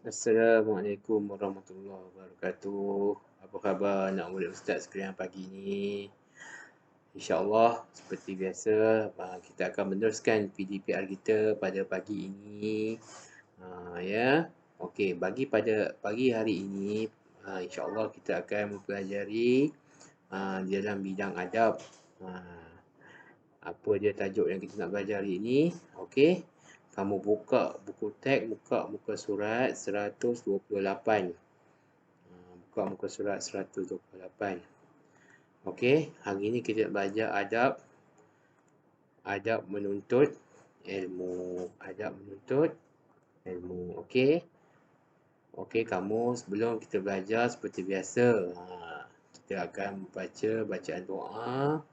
Assalamualaikum warahmatullahi wabarakatuh. Apa khabar anak murid ustaz sekalian pagi ni? InsyaAllah seperti biasa kita akan meneruskan PDPR kita pada pagi ini. Ya. Okey, pagi hari ini insyaAllah kita akan mempelajari dalam bidang adab. Apa dia tajuk yang kita nak belajar hari ini? Okey. Kamu buka buku teks, buka muka surat 128. Buka muka surat 128. Okey, hari ini kita nak belajar adab menuntut ilmu. Adab menuntut ilmu. Okey. Okey, kamu sebelum kita belajar seperti biasa, kita akan membaca bacaan doa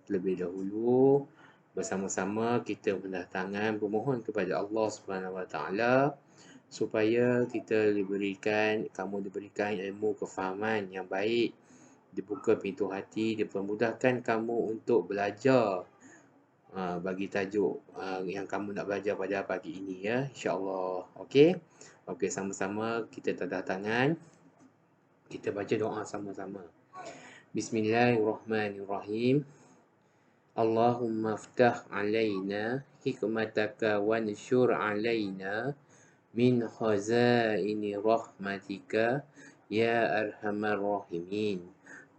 terlebih dahulu. Bersama-sama kita hendak tangan bermohon kepada Allah Subhanahu Wa Taala supaya kamu diberikan ilmu kefahaman yang baik, dibuka pintu hati, dipermudahkan kamu untuk belajar bagi tajuk yang kamu nak belajar pada pagi ini, ya, insya-Allah. Okey. Okey, sama-sama kita tadah tangan. Kita baca doa sama-sama. Bismillahirrahmanirrahim. Allahumma aftah alaina hikmataka wanshur alaina min khazaini rahmatika ya arhamar rahimin.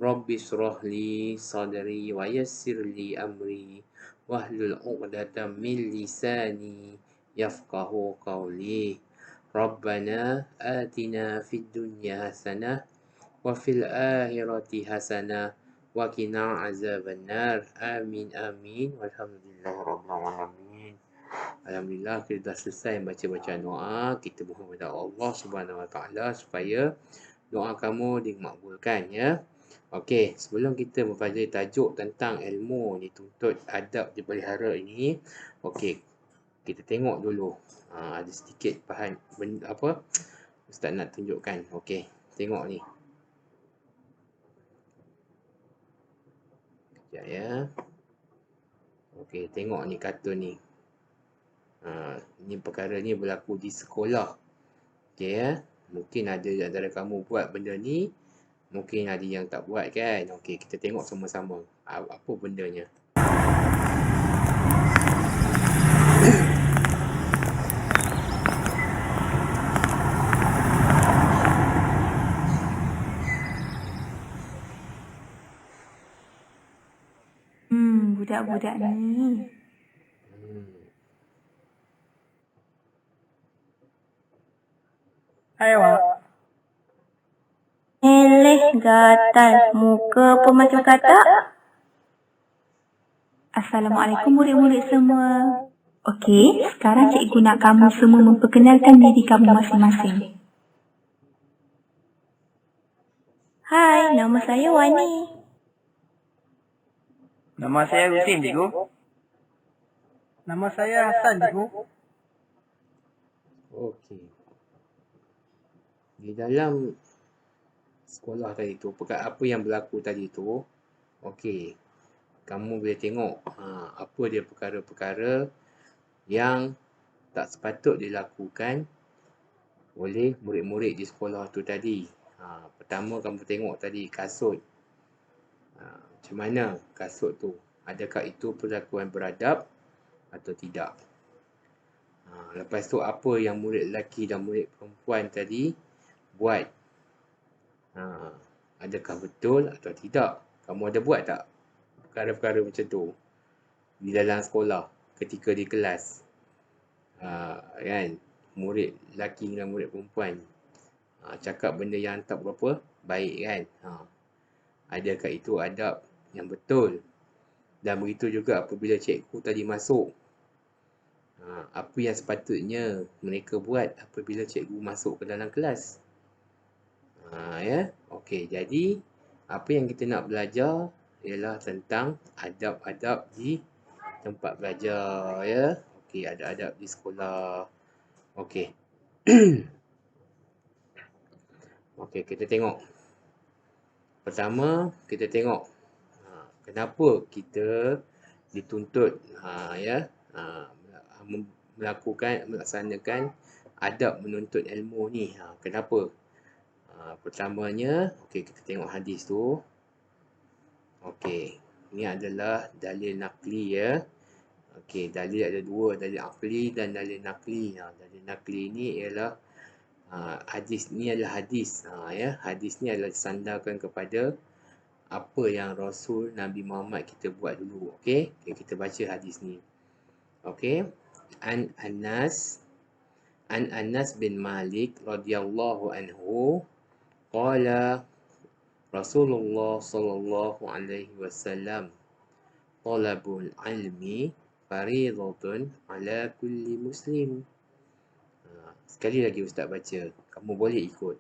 Rabbi shrah li sadri wa yassir li amri wahlul 'uqdatam min lisani yafqahu qawli. Rabbana atina fid dunya hasanah wa fil akhirati hasanah wa qina azabannar. Amin amin. Walhamdulillahirabbil alamin. Alhamdulillah kita dah selesai baca bacaan doa. Kita mohon kepada Allah Subhanahu Wa Taala supaya doa kamu dimakbulkan, ya. Okey, sebelum kita mempelajari tajuk tentang ilmu dituntut, adab dipelihara ini, okey, kita tengok dulu. Ada sedikit bahan apa ustaz nak tunjukkan. Okey, tengok ni. Sekejap, ya. Okey, tengok ni kartun ni. Ni perkara ni berlaku di sekolah. Okey, ya. Mungkin ada antara kamu buat benda ni, mungkin ada yang tak buat, kan. Okey, kita tengok sama-sama apa bendanya. Budak-budak ni. Hai, Wak. Eleh gatal muka apa macam katak? Assalamualaikum murid-murid semua. Okey, sekarang cikgu nak kamu semua memperkenalkan diri kamu masing-masing. Hai, nama saya Wani. Nama saya Husin, cikgu. Nama saya Hasan, cikgu. Okey. Di dalam sekolah tadi tu, apa yang berlaku tadi tu, okey, kamu boleh tengok apa dia perkara-perkara yang tak sepatut dilakukan oleh murid-murid di sekolah tu tadi. Pertama kamu tengok tadi kasut. Macam mana kasut tu? Adakah itu perlakuan beradab atau tidak? Lepas tu apa yang murid lelaki dan murid perempuan tadi buat? Adakah betul atau tidak? Kamu ada buat tak perkara-perkara macam tu di dalam sekolah ketika di kelas? Kan, murid lelaki dan murid perempuan cakap benda yang tak berapa baik, kan. Adakah itu adab yang betul? Dan begitu juga apabila cikgu tadi masuk, apa yang sepatutnya mereka buat apabila cikgu masuk ke dalam kelas? Ya. Okey, jadi apa yang kita nak belajar ialah tentang adab-adab di tempat belajar, ya. Okey, adab-adab di sekolah. Okey. Okey, kita tengok. Pertama, kita tengok kenapa kita dituntut melaksanakan adab menuntut ilmu ni. Kenapa? Pertamanya, okey, kita tengok hadis tu. Okey, ini adalah dalil nakli ya. Okey, dalil ada dua, dalil akli dan dalil nakli. Dalil nakli ni ialah hadis ni adalah hadis. Ya, hadis ni adalah disandarkan kepada apa yang Rasul Nabi Muhammad kita buat dulu. Okey, kita baca hadis ni. Okey, An Anas bin Malik radhiyallahu anhu qala Rasulullah sallallahu alaihi wasallam talabul ilmi fariidatun ala kulli muslim. Sekali lagi Ustaz baca, kamu boleh ikut.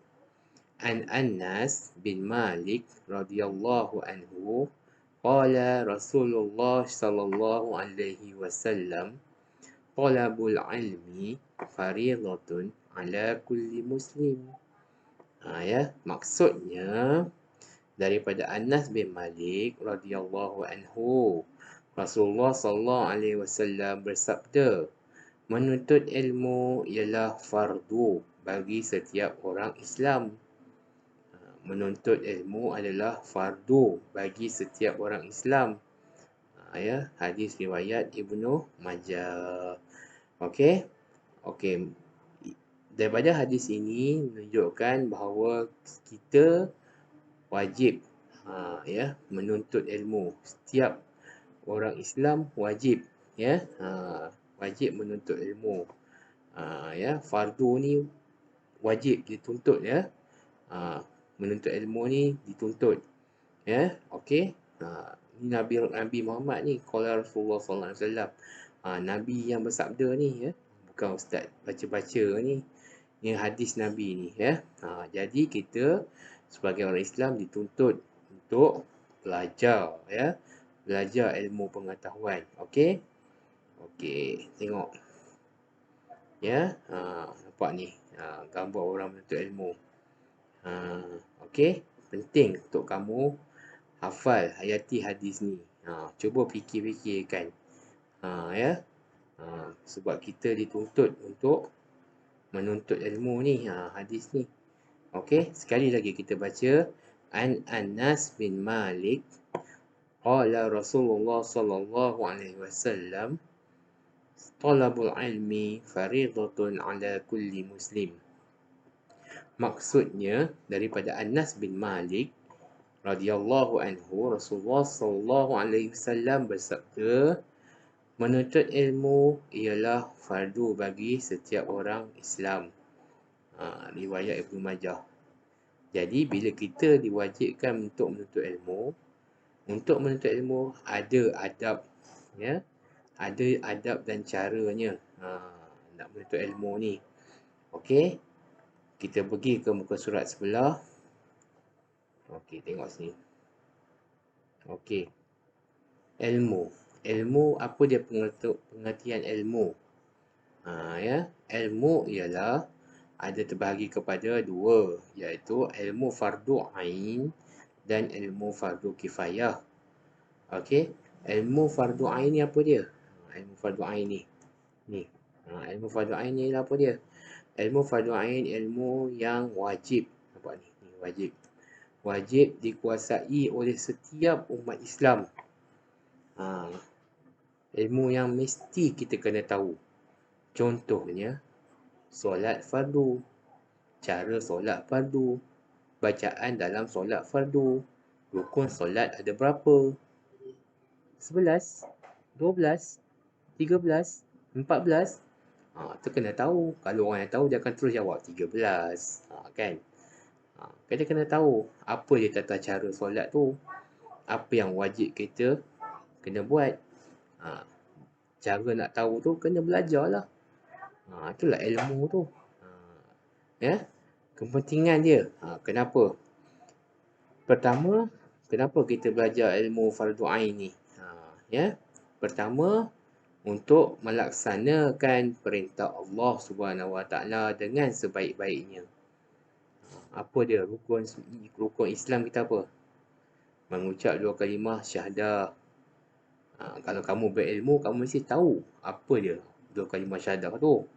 An Anas bin Malik radhiyallahu anhu qala Rasulullah sallallahu alaihi wasallam talabul ilmi fariidatun ala kulli muslim. Ya, maksudnya daripada Anas bin Malik radhiyallahu anhu, Rasulullah sallallahu alaihi wasallam bersabda, menuntut ilmu ialah fardu bagi setiap orang Islam. Menuntut ilmu adalah fardu bagi setiap orang Islam. Ya, hadis riwayat Ibnu Majah. Okey. Daripada hadis ini menunjukkan bahawa kita wajib ya menuntut ilmu. Setiap orang Islam wajib ya wajib menuntut ilmu. Ya, fardu ni wajib dituntut ya. Menuntut ilmu ni dituntut. Ya, okey. Ni Nabi Muhammad ni, qala Rasulullah sallallahu alaihi wasallam. Nabi yang bersabda ni ya. Bukan ustaz baca-baca ni. Ni hadis Nabi ni ya. Jadi kita sebagai orang Islam dituntut untuk belajar ya. Belajar ilmu pengetahuan. Okey. Tengok. Ya, nampak ni. Gambar orang menuntut ilmu. Okey, penting untuk kamu hafal, hayati hadis ni. Cuba fikir-fikirkan. Ya. Sebab kita dituntut untuk menuntut ilmu ni, hadis ni. Okey, sekali lagi kita baca. An Anas bin Malik qala Rasulullah sallallahu alaihi wasallam talabul ilmi fariidatun ala kulli muslim. Maksudnya daripada Anas bin Malik radhiyallahu anhu, Rasulullah sallallahu alaihi wasallam bersabda, menuntut ilmu ialah fardu bagi setiap orang Islam. Riwayat Ibnu Majah. Jadi bila kita diwajibkan untuk menuntut ilmu ada adab ya. Ada adab dan caranya nak menuntut ilmu ni. Okey. Kita pergi ke muka surat sebelah. Okey, tengok sini. Okey. Ilmu, apa dia pengertian ilmu? Ya, ilmu ialah ada terbahagi kepada dua, iaitu ilmu fardu ain dan ilmu fardu kifayah. Okey, ilmu fardu ain ni apa dia? Ilmu fardu ain ni. Ilmu fardu ain ni apa dia? Ilmu fardu ain ilmu yang wajib. Nampak ni? Ni wajib. Wajib dikuasai oleh setiap umat Islam. Ilmu yang mesti kita kena tahu. Contohnya, solat fardu, cara solat fardu, bacaan dalam solat fardu, rukun solat ada berapa? 11, 12, 13, 14. Tu kena tahu. Kalau orang yang tahu, dia akan terus jawab 13. Kan? Kita kena tahu apa dia tata cara solat tu. Apa yang wajib kita kena buat. Cara nak tahu tu kena belajar lah. Itulah ilmu tu. Ya, kepentingan dia. Kenapa? Pertama, kenapa kita belajar ilmu fardu ain ni? Ya, pertama untuk melaksanakan perintah Allah Subhanahu Wa Taala dengan sebaik-baiknya. Apa dia rukun Islam kita apa? Mengucap dua kalimah syahadah. Kalau kamu berilmu, kamu mesti tahu apa dia dua kalimah syahadah tu.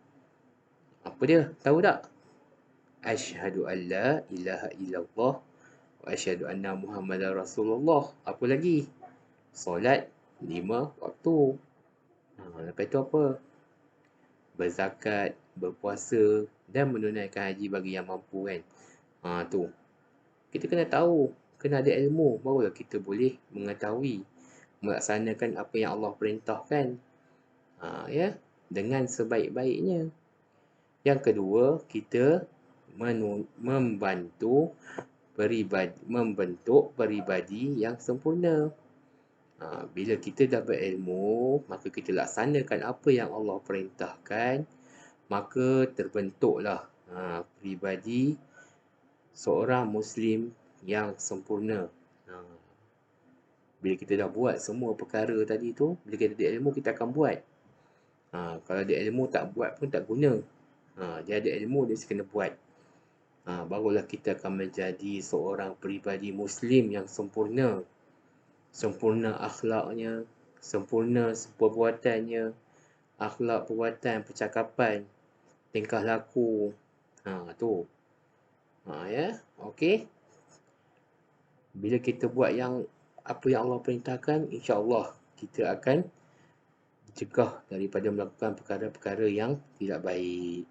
Apa dia? Tahu tak? Asyhadu an la ilaha illallah wa asyhadu anna Muhammadar Rasulullah. Apa lagi? Solat 5 waktu. Lepas tu apa? Berzakat, berpuasa dan menunaikan haji bagi yang mampu kan. Tu. Kita kena tahu, kena ada ilmu, barulah kita boleh mengetahui, melaksanakan apa yang Allah perintahkan. Ya, dengan sebaik-baiknya. Yang kedua, kita membentuk peribadi yang sempurna. Bila kita dapat ilmu, maka kita laksanakan apa yang Allah perintahkan, maka terbentuklah peribadi seorang Muslim yang sempurna. Bila kita dah buat semua perkara tadi tu, bila kita ada ilmu, kita akan buat. Kalau ada ilmu tak buat pun tak guna. Dia ada ilmu, dia kena buat. Barulah kita akan menjadi seorang peribadi Muslim yang sempurna. Sempurna akhlaknya, sempurna perbuatannya, akhlak, perbuatan, percakapan, tingkah laku. Tu. Ya, okey. Bila kita buat apa yang Allah perintahkan, insya-Allah kita akan dicegah daripada melakukan perkara-perkara yang tidak baik.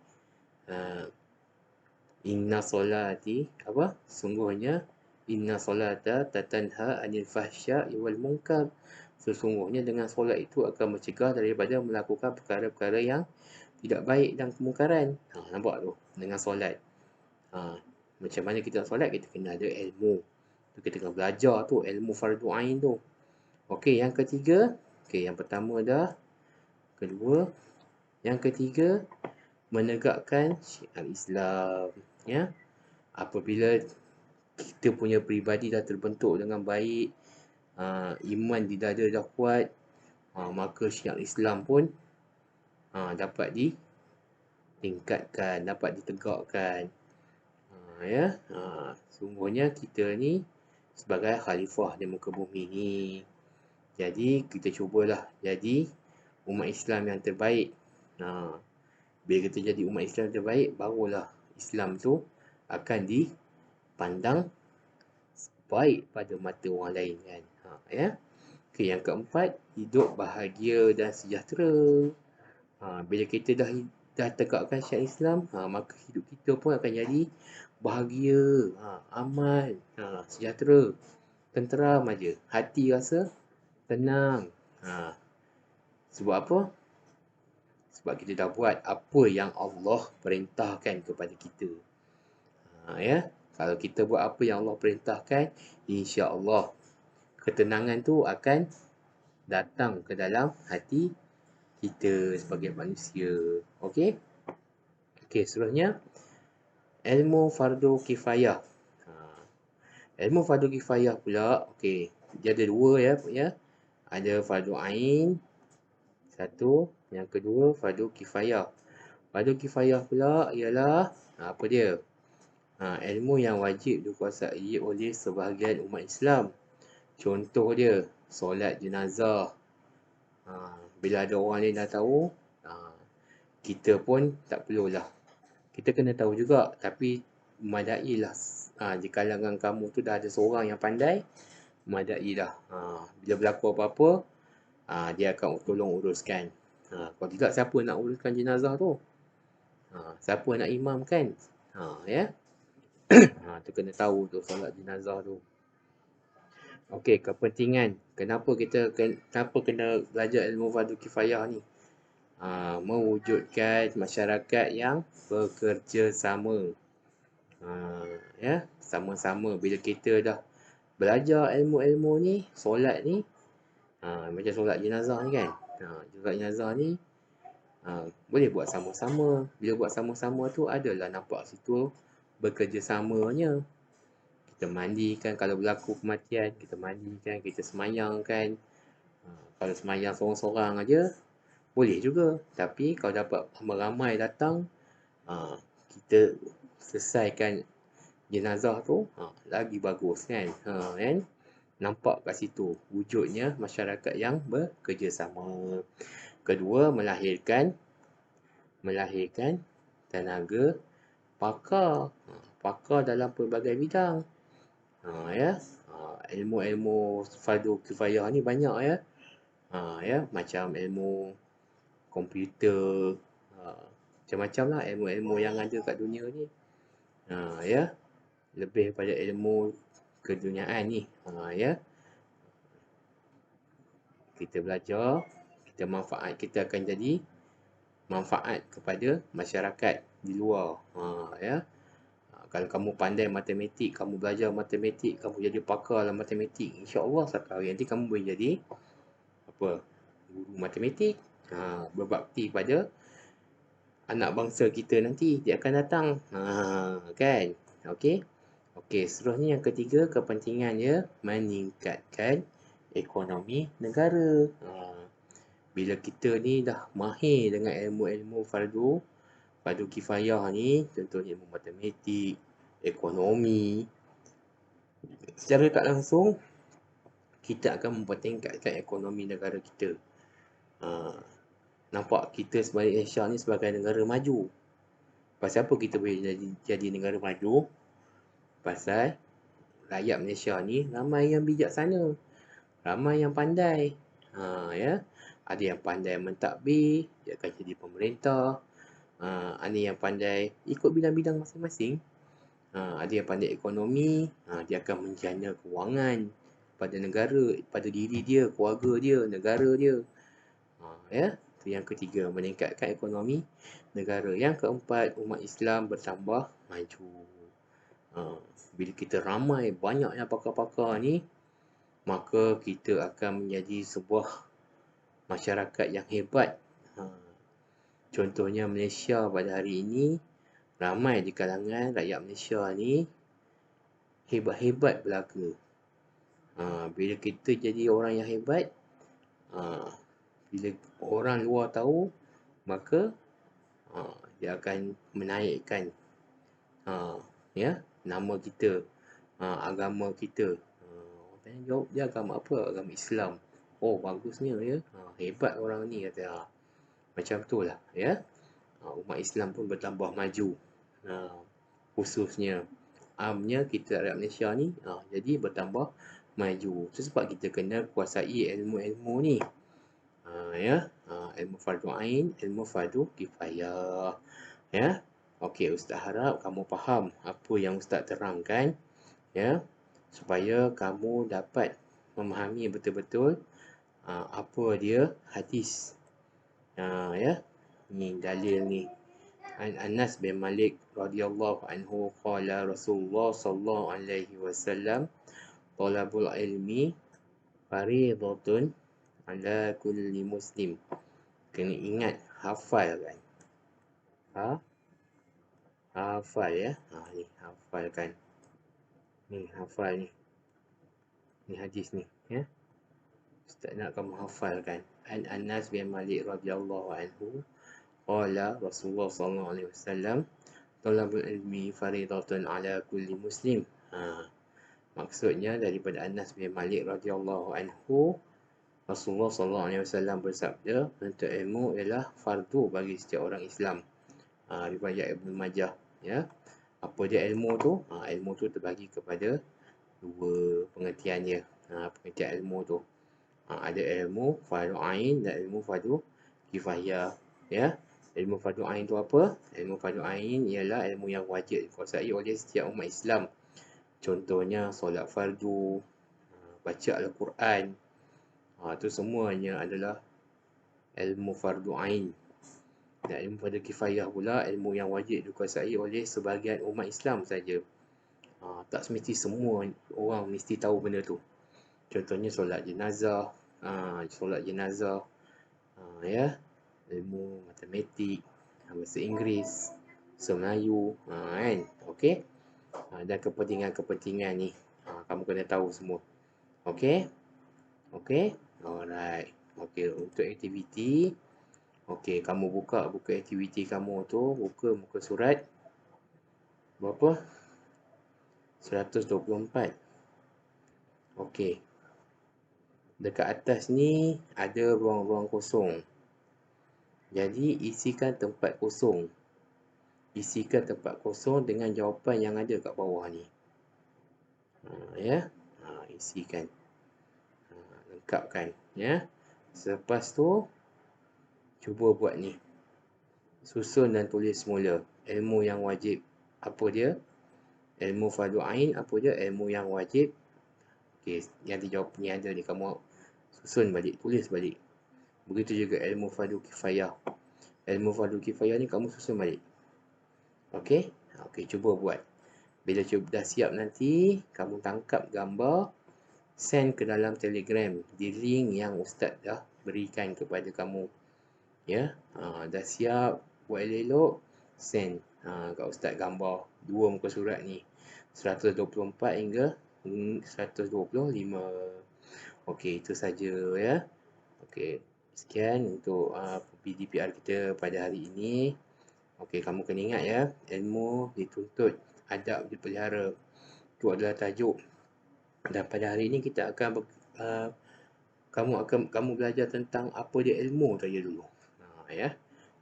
Inna solati sungguhnya inna solata tatanha anil fahsya'i wal munkar. Sesungguhnya dengan solat itu akan mencegah daripada melakukan perkara-perkara yang tidak baik dan kemungkaran. Nampak tu, dengan solat. Macam mana kita nak solat, kita kena ada ilmu. Kita kena belajar tu, ilmu fardu ain tu. Okey, yang ketiga. Okey, yang pertama dah. Kedua. Yang ketiga, menegakkan syiar Islam. Ya. Apabila kita punya peribadi dah terbentuk dengan baik, iman di dada dah kuat, maka syiar Islam pun dapat ditingkatkan, dapat ditegakkan. Ya. Sungguhnya kita ni sebagai khalifah di muka bumi ni. Jadi kita cubalah jadi umat Islam yang terbaik. Bila kita jadi umat Islam terbaik, barulah Islam tu akan dipandang baik pada mata orang lain kan. Ya. Okey, yang keempat, hidup bahagia dan sejahtera. Bila kita dah tegakkan syiar Islam, maka hidup kita pun akan jadi bahagia, aman, sejahtera, tenteram aja. Hati rasa tenang. Sebab apa? Sebab kita dah buat apa yang Allah perintahkan kepada kita. Ya, kalau kita buat apa yang Allah perintahkan, insya-Allah ketenangan tu akan datang ke dalam hati kita sebagai manusia. Okey? Okey, seterusnya ilmu fardu kifayah. Ilmu fardu kifayah pula, okey, dia ada dua ya. Ada fardu ain, satu. Yang kedua, fardu kifayah. Fardu kifayah pula ialah apa dia? Ilmu yang wajib dikuasai oleh sebahagian umat Islam. Contoh dia, solat jenazah. Bila ada orang lain dah tahu, kita pun tak perlulah. Kita kena tahu juga, tapi memadailah. Di kalangan kamu tu dah ada seorang yang pandai, memadailah. Bila berlaku apa-apa, dia akan tolong uruskan. Kalau tidak, siapa nak uruskan jenazah tu? Siapa nak imamkan? Ya. Tu kena tahu tu solat jenazah tu. Okey, kepentingan. Kenapa kena belajar ilmu fardu kifayah ni? Mewujudkan masyarakat yang bekerjasama. Ya, sama-sama. Bila kita dah belajar ilmu-ilmu ni, solat ni, macam solat jenazah ni kan. Solat jenazah ni boleh buat sama-sama. Bila buat sama-sama tu adalah nampak situ bekerjasamanya. Kita mandikan kalau berlaku kematian, kita mandikan, kita semayangkan. Kalau semayang seorang-seorang aja boleh juga. Tapi kalau dapat ramai datang, kita selesaikan jenazah tu, lagi bagus kan. Nampak kat situ wujudnya masyarakat yang bekerjasama. Kedua, melahirkan tenaga pakar. Pakar dalam pelbagai bidang. Ya. Ilmu-ilmu fardu kifayah ni banyak ya. Ya, macam ilmu komputer, macam-macam lah ilmu-ilmu yang ada kat dunia ni. Ya, lebih pada ilmu keduniaan ni. Ya, kita belajar, kita akan jadi manfaat kepada masyarakat di luar. Ya, kalau kamu pandai matematik, kamu belajar matematik, kamu jadi pakar dalam matematik, insya-Allah satu hari nanti kamu boleh jadi apa? Guru matematik. Berbakti pada anak bangsa kita nanti dia akan datang. Kan? Okey. Okey, seterusnya yang ketiga, kepentingannya meningkatkan ekonomi negara. Bila kita ni dah mahir dengan ilmu-ilmu fardu kifayah ni, contohnya ilmu matematik, ekonomi, secara tak langsung kita akan mempertingkatkan ekonomi negara kita. Nampak kita sebagai Malaysia ni sebagai negara maju. Pasal apa kita boleh jadi negara maju? Pasal rakyat Malaysia ni ramai yang bijaksana, ramai yang pandai. Ya, ada yang pandai mentadbir, dia akan jadi pemerintah. Ada yang pandai ikut bidang-bidang masing-masing. Ada yang pandai ekonomi, dia akan menjana kewangan pada negara, pada diri dia, keluarga dia, negara dia. Ya, itu yang ketiga, meningkatkan ekonomi negara. Yang keempat, umat Islam bertambah maju. Bila kita ramai, banyaknya pakar-pakar ni, maka kita akan menjadi sebuah masyarakat yang hebat. Contohnya Malaysia pada hari ini, ramai di kalangan rakyat Malaysia ni hebat-hebat belaka. Bila kita jadi orang yang hebat, bila orang luar tahu, maka dia akan menaikkan ya, nama kita, agama kita. Tanya jawab, dia agama apa? Agama Islam. Oh, bagusnya ya. Hebat orang ni kata. Macam tu lah ya. Umat Islam pun bertambah maju. Khususnya amnya kita rakyat Malaysia ni jadi bertambah maju. Itu sebab kita kena kuasai ilmu-ilmu ni. Ya, ilmu fardu ain, ilmu fardu kifayah. Ya. Okey, Ustaz harap kamu faham apa yang Ustaz terangkan ya, supaya kamu dapat memahami betul-betul apa dia hadis. Ya. Ni dalil ni. Anas bin Malik radhiyallahu anhu qala Rasulullah sallallahu alaihi wasallam talabul ilmi fariidatun ala kulli muslim. Kena ingat, hafal kan. Hafal ya. Ni hafalkan. Ni hafal ni. Ni hadis ni ya. Ustaz nak kamu hafalkan. Anas bin Malik radhiyallahu anhu qala Rasulullah sallallahu alaihi wasallam talabul ilmi fariidatun ala kulli muslim. Maksudnya daripada Anas bin Malik radhiyallahu anhu, Rasulullah sallallahu alaihi wasallam bersabda, menuntut ilmu ialah fardu bagi setiap orang Islam. Riwayat Ibnu Majah ya. Apa dia ilmu tu? Ilmu tu terbagi kepada dua pengertian dia. Pengertian ilmu tu, ada ilmu fardu ain dan ilmu fardu kifayah ya. Ilmu fardu ain tu apa? Ilmu fardu ain ialah ilmu yang wajib dikuasai oleh setiap umat Islam. Contohnya solat fardu, baca Al-Quran. Itu semuanya adalah ilmu fardu ain. Dan ilmu fardu kifayah pula ilmu yang wajib dikuasai oleh sebahagian umat Islam saja. Tak semesti semua orang mesti tahu benda tu. Contohnya solat jenazah, ya, ilmu matematik, bahasa Inggeris, bahasa Melayu, kan? Okey. Dan kepentingan-kepentingan ni kamu kena tahu semua. Okey? Okey? Alright. Okey, untuk aktiviti, okey, kamu buka buku aktiviti kamu tu, buka muka surat berapa? 124. Okey. Dekat atas ni ada ruang-ruang kosong. Jadi isikan tempat kosong. Isikan tempat kosong dengan jawapan yang ada kat bawah ni. Ya. Isikan. Lengkapkan. Ya. Selepas tu, cuba buat ni. Susun dan tulis semula. Ilmu yang wajib. Apa dia? Ilmu fardu ain. Apa dia? Ilmu yang wajib. Okey, yang dijawab ni ada ni. Kamu susun balik. Tulis balik. Begitu juga ilmu fardu kifayah. Ilmu fardu kifayah ni kamu susun balik. Okey? Okey, cuba buat. Bila dah siap nanti, kamu tangkap gambar, send ke dalam Telegram di link yang Ustaz dah berikan kepada kamu. Ya, dah siap, buat elok, send kat Ustaz gambar 2 muka surat ni. 124 hingga 125. Okey, itu saja ya. Okey, sekian untuk PDPR kita pada hari ini. Okey, kamu kena ingat ya, ilmu dituntut, adab dipelihara. Itu adalah tajuk. Dan pada hari ini kita akan kamu belajar tentang apa dia ilmu saja dulu. Ya.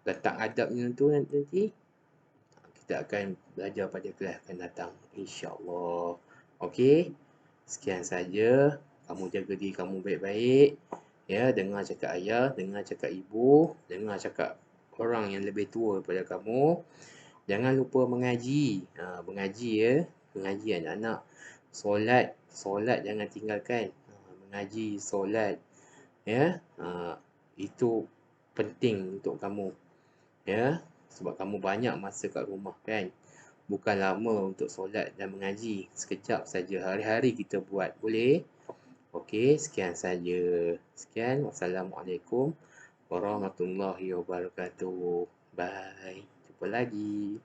Letak adabnya tu nanti kita akan belajar pada kelas akan datang, insya-Allah. Okey. Sekian saja. Kamu jaga diri kamu baik-baik. Ya, dengar cakap ayah, dengar cakap ibu, dengar cakap orang yang lebih tua daripada kamu. Jangan lupa mengaji. Mengaji ya. Mengaji anak-anak. Solat jangan tinggalkan. Mengaji, solat. Ya. Itu penting untuk kamu. Ya. Sebab kamu banyak masa kat rumah kan. Bukan lama untuk solat dan mengaji. Sekejap saja. Hari-hari kita buat. Boleh? Okey, sekian saja. Sekian. Wassalamualaikum warahmatullahi wabarakatuh. Bye. Jumpa lagi.